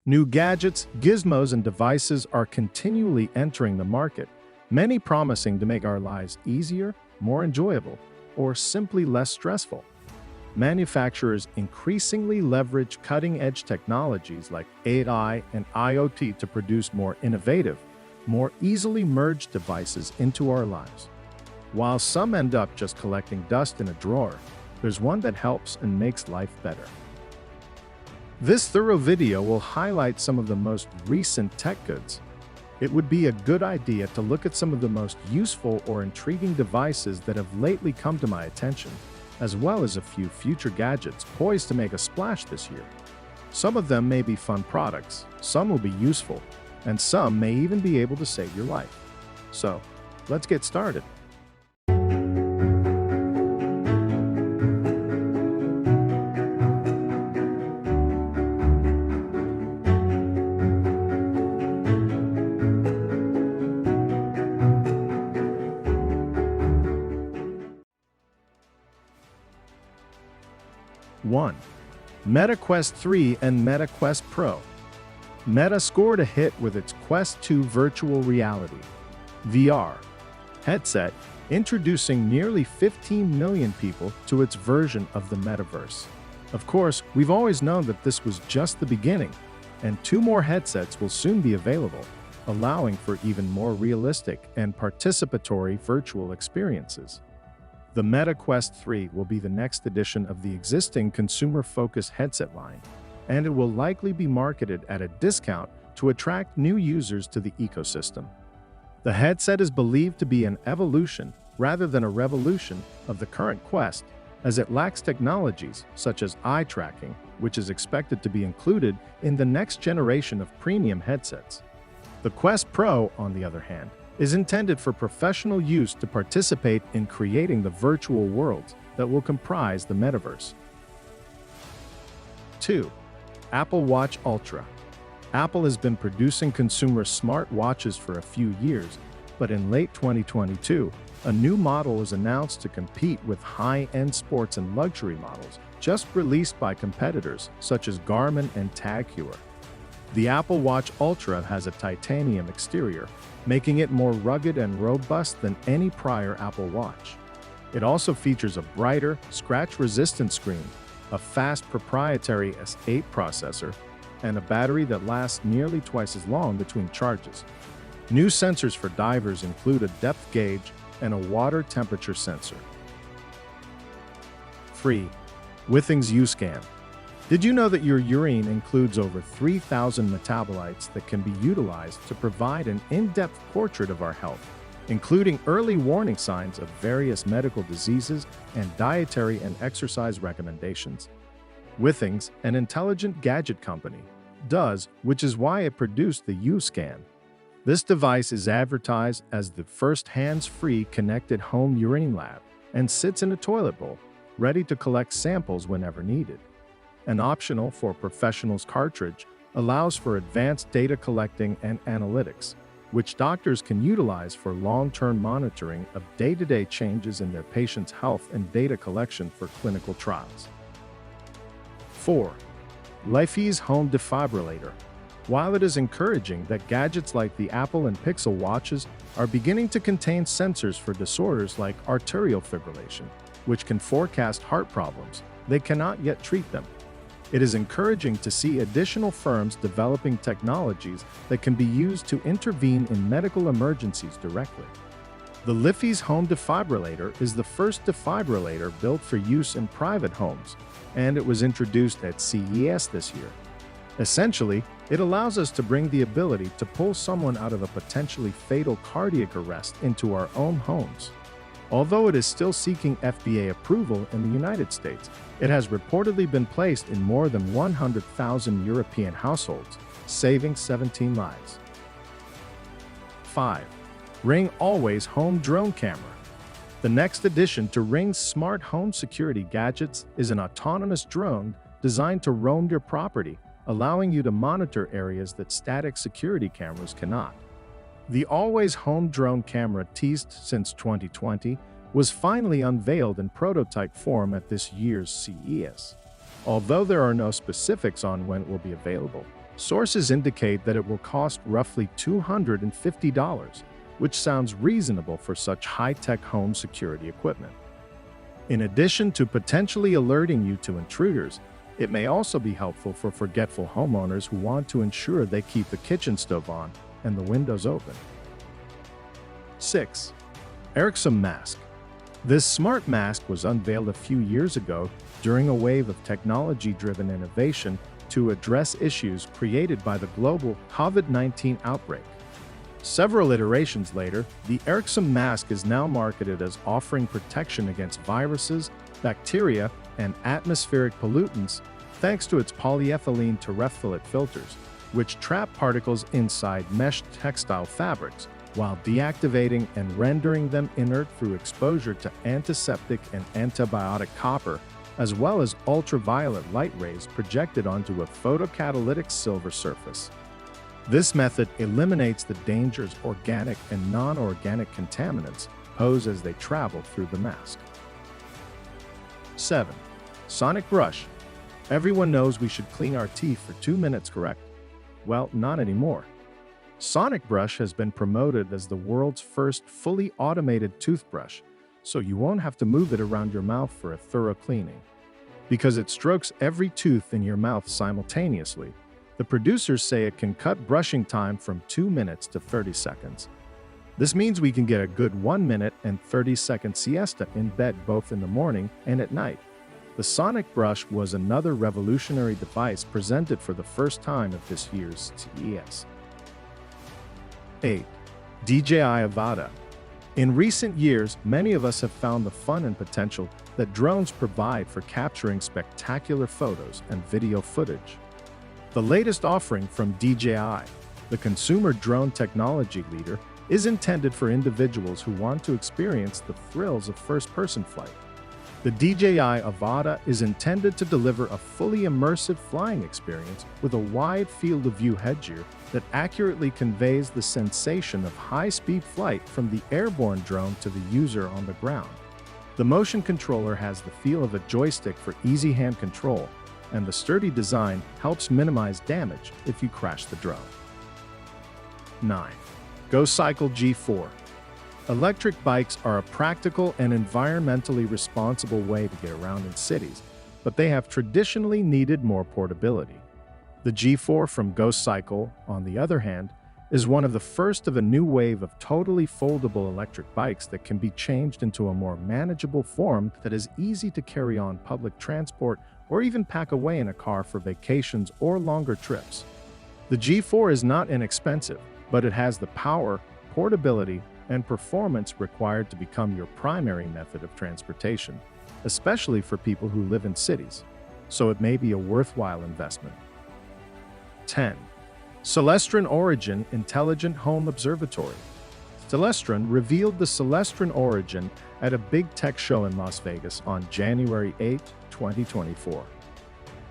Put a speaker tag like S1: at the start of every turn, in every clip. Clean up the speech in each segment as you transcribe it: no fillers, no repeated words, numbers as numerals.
S1: New gadgets, gizmos, and devices are continually entering the market, many promising to make our lives easier, more enjoyable, or simply less stressful. Manufacturers increasingly leverage cutting-edge technologies like AI and IoT to produce more innovative, more easily merged devices into our lives. While some end up just collecting dust in a drawer, there's one that helps and makes life better. This thorough video will highlight some of the most recent tech goods. It would be a good idea to look at some of the most useful or intriguing devices that have lately come to my attention, as well as a few future gadgets poised to make a splash this year. Some of them may be fun products, some will be useful, and some may even be able to save your life. So, let's get started. One, Meta Quest 3 and Meta Quest Pro. Meta scored a hit with its Quest 2 virtual reality (VR) headset, introducing nearly 15 million people to its version of the metaverse. Of course, we've always known that this was just the beginning, and 2 more headsets will soon be available, allowing for even more realistic and participatory virtual experiences. The Meta Quest 3 will be the next edition of the existing consumer-focused headset line, and it will likely be marketed at a discount to attract new users to the ecosystem. The headset is believed to be an evolution rather than a revolution of the current Quest, as it lacks technologies such as eye tracking, which is expected to be included in the next generation of premium headsets. The Quest Pro, on the other hand, is intended for professional use to participate in creating the virtual worlds that will comprise the metaverse. 2. Apple Watch Ultra. Apple has been producing consumer smartwatches for a few years, but in late 2022, a new model was announced to compete with high-end sports and luxury models just released by competitors such as Garmin and Tag Heuer. The Apple Watch Ultra has a titanium exterior, making it more rugged and robust than any prior Apple Watch. It also features a brighter, scratch-resistant screen, a fast proprietary S8 processor, and a battery that lasts nearly twice as long between charges. New sensors for divers include a depth gauge and a water temperature sensor. 3. Withings U-Scan. Did you know that your urine includes over 3,000 metabolites that can be utilized to provide an in-depth portrait of our health, including early warning signs of various medical diseases and dietary and exercise recommendations? Withings, an intelligent gadget company, does, which is why it produced the U-Scan. This device is advertised as the first hands-free connected home urine lab and sits in a toilet bowl, ready to collect samples whenever needed. An optional for professionals cartridge allows for advanced data collecting and analytics, which doctors can utilize for long-term monitoring of day-to-day changes in their patients' health and data collection for clinical trials. 4. Lifey's Home Defibrillator. While it is encouraging that gadgets like the Apple and Pixel watches are beginning to contain sensors for disorders like arterial fibrillation, which can forecast heart problems, they cannot yet treat them. It is encouraging to see additional firms developing technologies that can be used to intervene in medical emergencies directly. The Lifey's Home Defibrillator is the first defibrillator built for use in private homes, and it was introduced at CES this year. Essentially, it allows us to bring the ability to pull someone out of a potentially fatal cardiac arrest into our own homes. Although it is still seeking FDA approval in the United States, it has reportedly been placed in more than 100,000 European households, saving 17 lives. 5. Ring Always Home Drone Camera. The next addition to Ring's smart home security gadgets is an autonomous drone designed to roam your property, allowing you to monitor areas that static security cameras cannot. The Always Home drone camera, teased since 2020, was finally unveiled in prototype form at this year's CES. Although there are no specifics on when it will be available, Sources indicate that it will cost roughly $250, which sounds reasonable for such high-tech home security equipment. In addition to potentially alerting you to intruders, it may also be helpful for forgetful homeowners who want to ensure they keep the kitchen stove on and the windows open. 6. Airxom Mask. This smart mask was unveiled a few years ago during a wave of technology-driven innovation to address issues created by the global COVID-19 outbreak. Several iterations later, the Airxom Mask is now marketed as offering protection against viruses, bacteria, and atmospheric pollutants thanks to its polyethylene terephthalate filters, which trap particles inside mesh textile fabrics, while deactivating and rendering them inert through exposure to antiseptic and antibiotic copper, as well as ultraviolet light rays projected onto a photocatalytic silver surface. This method eliminates the dangers organic and non-organic contaminants pose as they travel through the mask. 7. Sonic Brush. Everyone knows we should clean our teeth for 2 minutes, correct? Well, not anymore. Sonic Brush has been promoted as the world's first fully automated toothbrush, so you won't have to move it around your mouth for a thorough cleaning. Because it strokes every tooth in your mouth simultaneously, the producers say it can cut brushing time from 2 minutes to 30 seconds. This means we can get a good 1 minute and 30-second siesta in bed both in the morning and at night. The Sonic Brush was another revolutionary device presented for the first time at this year's CES. 8. DJI Avada. In recent years, many of us have found the fun and potential that drones provide for capturing spectacular photos and video footage. The latest offering from DJI, the consumer drone technology leader, is intended for individuals who want to experience the thrills of first-person flight. The DJI Avada is intended to deliver a fully immersive flying experience with a wide field of view headgear that accurately conveys the sensation of high-speed flight from the airborne drone to the user on the ground. The motion controller has the feel of a joystick for easy hand control, and the sturdy design helps minimize damage if you crash the drone. 9. Go Cycle G4. Electric bikes are a practical and environmentally responsible way to get around in cities, but they have traditionally needed more portability. The G4 from Go Cycle, on the other hand, is one of the first of a new wave of totally foldable electric bikes that can be changed into a more manageable form that is easy to carry on public transport or even pack away in a car for vacations or longer trips. The G4 is not inexpensive, but it has the power, portability, and performance required to become your primary method of transportation, especially for people who live in cities, so it may be a worthwhile investment. 10. Celestron Origin Intelligent Home Observatory. Celestron revealed the Celestron Origin at a big tech show in Las Vegas on January 8, 2024.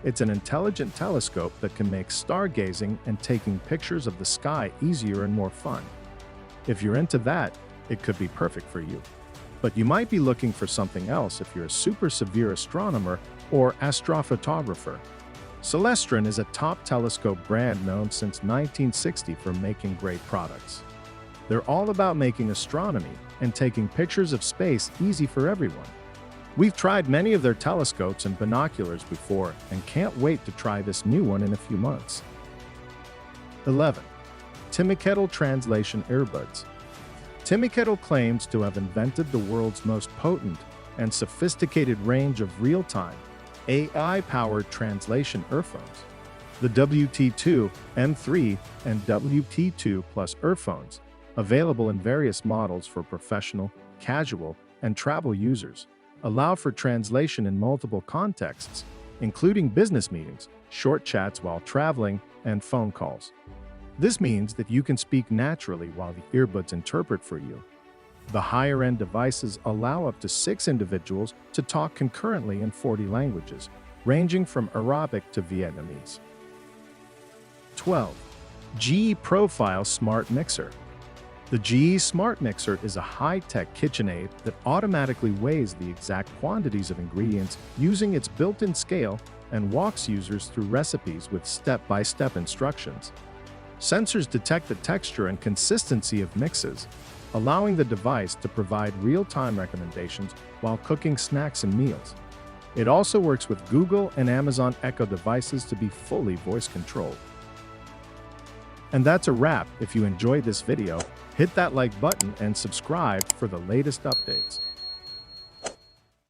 S1: It's an intelligent telescope that can make stargazing and taking pictures of the sky easier and more fun. If you're into that, it could be perfect for you. But you might be looking for something else if you're a super severe astronomer or astrophotographer. Celestron is a top telescope brand known since 1960 for making great products. They're all about making astronomy and taking pictures of space easy for everyone. We've tried many of their telescopes and binoculars before and can't wait to try this new one in a few months. 11. Kettle Translation Earbuds. Kettle claims to have invented the world's most potent and sophisticated range of real-time, AI-powered translation earphones. The WT2, M3, and WT2 Plus earphones, available in various models for professional, casual, and travel users, allow for translation in multiple contexts, including business meetings, short chats while traveling, and phone calls. This means that you can speak naturally while the earbuds interpret for you. The higher-end devices allow up to 6 individuals to talk concurrently in 40 languages, ranging from Arabic to Vietnamese. 12. GE Profile Smart Mixer. The GE Smart Mixer is a high-tech KitchenAid that automatically weighs the exact quantities of ingredients using its built-in scale and walks users through recipes with step-by-step instructions. Sensors detect the texture and consistency of mixes, allowing the device to provide real-time recommendations while cooking snacks and meals. It also works with Google and Amazon Echo devices to be fully voice-controlled. And that's a wrap. If you enjoyed this video, hit that like button and subscribe for the latest updates.